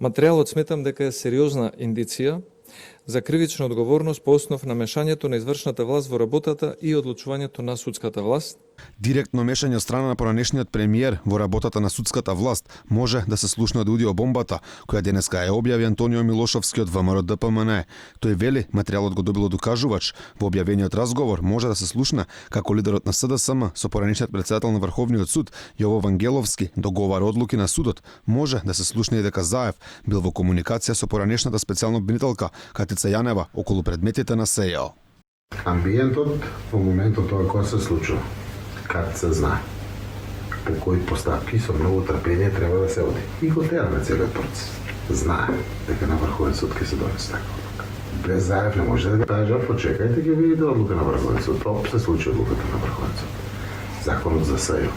Материјалот сметам дека е сериозна индиција за кривична одговорност по основ на мешањето на извршната власт во работата и одлучувањето на судската власт. Директно мешање од страна на поранешниот премиер во работата на судската власт може да се слушне од аудиобомбата, која денеска ја објави Антонио Милошовски од ВМРО ДПМН. Тој вели, материјалот го добил од укажувач. Во објавениот разговор може да се слушне како лидерот на СДСМ со поранешниот председател на Врховниот суд Јово Вангеловски договара одлуки на судот. Може да се слушне и дека Заев бил во комуникација со поранешната специјална обвинителка Катица Јанева околу предметите на СЕО. Амбиентот во моментот тоа кога се случува, как се знае, по кои постапки со многу трпение треба да се оди. И го тераме целиот процес. Знае дека на Врховен суд ќе се донесе така одлука. Без Заев не може да го кажа, почекајте ќе видите одлука на Врховен суд. Тоа се случи одлуката на Врховен суд. Законот за СЕО,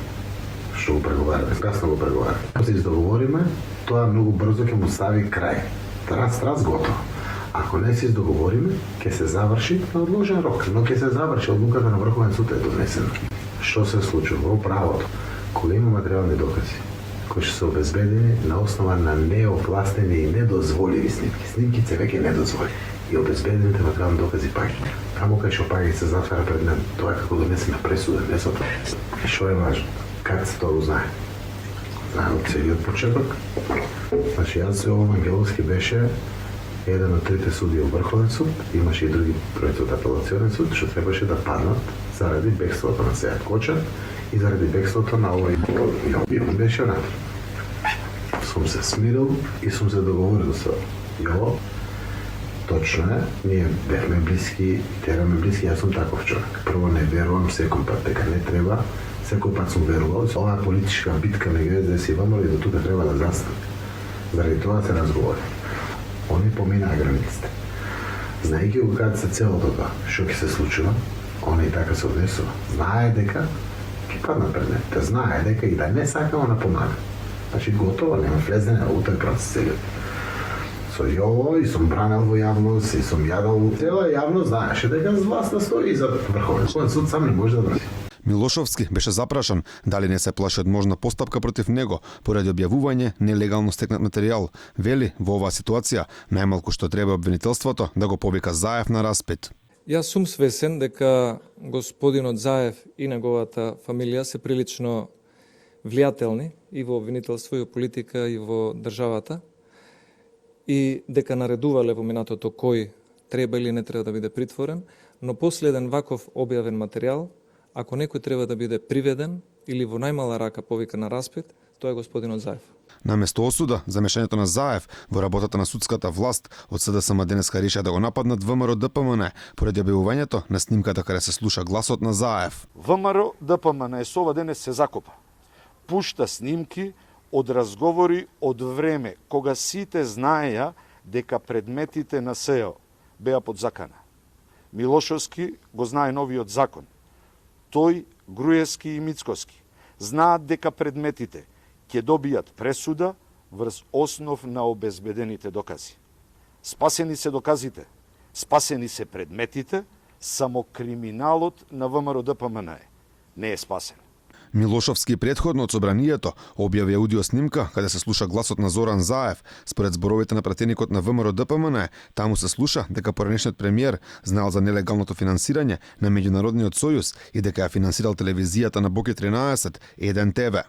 што го преговараме, касно го преговараме. Ако се издоговориме, тоа многу брзо ќе му стави крај. Трас готово. Ако не се договориме, ќе се заврши на одложен рок, но ќе се заврши одлуката на Врховен суд е донесена. Што се случува во правото? Кога има материјални докази кои ќе се обезбедени на основа на неовластени и недозволиви снимки. Снимките веќе недозволени и обезбедените материјални докази паѓаат. Таму кај што паѓа се затвара пред мен, тоа е како донесена пресуда, не со тоа. Што е важно? Как се тоа знае? Знае од целиот почеток. Значи, јас Јово Вангеловски беше еден од трите суди во Врховен суд, имаше и други тројца од апелационен суд, што требаше да паднат заради бегството на Сејат Коча и заради бегството на овој Јован беше онатре. Сум се смирил и сум се договорил со Јово. Точно е, ние бевме блиски, тераме блиски, јас сум таков човек. Прво не верувам секој пат дека не треба, секој пат сум верувал. Оваа политичка битка меѓу СДС и ВМРО и до тука треба да застане. Заради тоа се разговори. Они поминаа границите. Знаејќи го каде се целото тоа, што ќе се случува, они така се однесува. Знае дека ќе паднат пред него. Знае дека и да не сака, она помага. Значи готово, нема влезене во тој процес целиот. Со Јово и сум бранел во јавност и сум јадал цела јавност знаеше дека власта стои и за Врховен суд сам не може да браси. Милошовски беше запрашан дали не се плаши од можна постапка против него поради објавување нелегално стекнат материјал. Вели, во оваа ситуација најмалку што треба обвинителството да го повика Заев на распит. Јас сум свесен дека господинот Заев и неговата фамилија се прилично влијателни и во обвинителство, и во политика, и во државата, и дека наредувале во минатото кој треба или не треба да биде притворен, но после еден ваков објавен материјал, ако некој треба да биде приведен или во најмала рака повика на распит, тоа е господинот Заев. Наместо осуда за мешањето на Заев во работата на судската власт, од СДСМ денеска решија да го нападнат ВМРО ДПМН поради објавувањето на снимката каде се слуша гласот на Заев. ВМРО ДПМН со ова денес се закопа. Пушта снимки од разговори од време кога сите знаеја дека предметите на СЕО беа под закана. Милошовски го знае новиот закон. Тој, Груевски и Мицкоски знаат дека предметите ќе добијат пресуда врз основ на обезбедените докази. Спасени се доказите, спасени се предметите, само криминалот на ВМРО ДПМН не е спасен. Милошовски претходно од собранието објави аудио снимка каде се слуша гласот на Зоран Заев. Според зборовите на пратеникот на ВМРО ДПМН, таму се слуша дека поранешниот премиер знаел за нелегалното финансирање на Меѓународниот сојуз и дека ја финансирал телевизијата на Боки 13, 1 ТВ.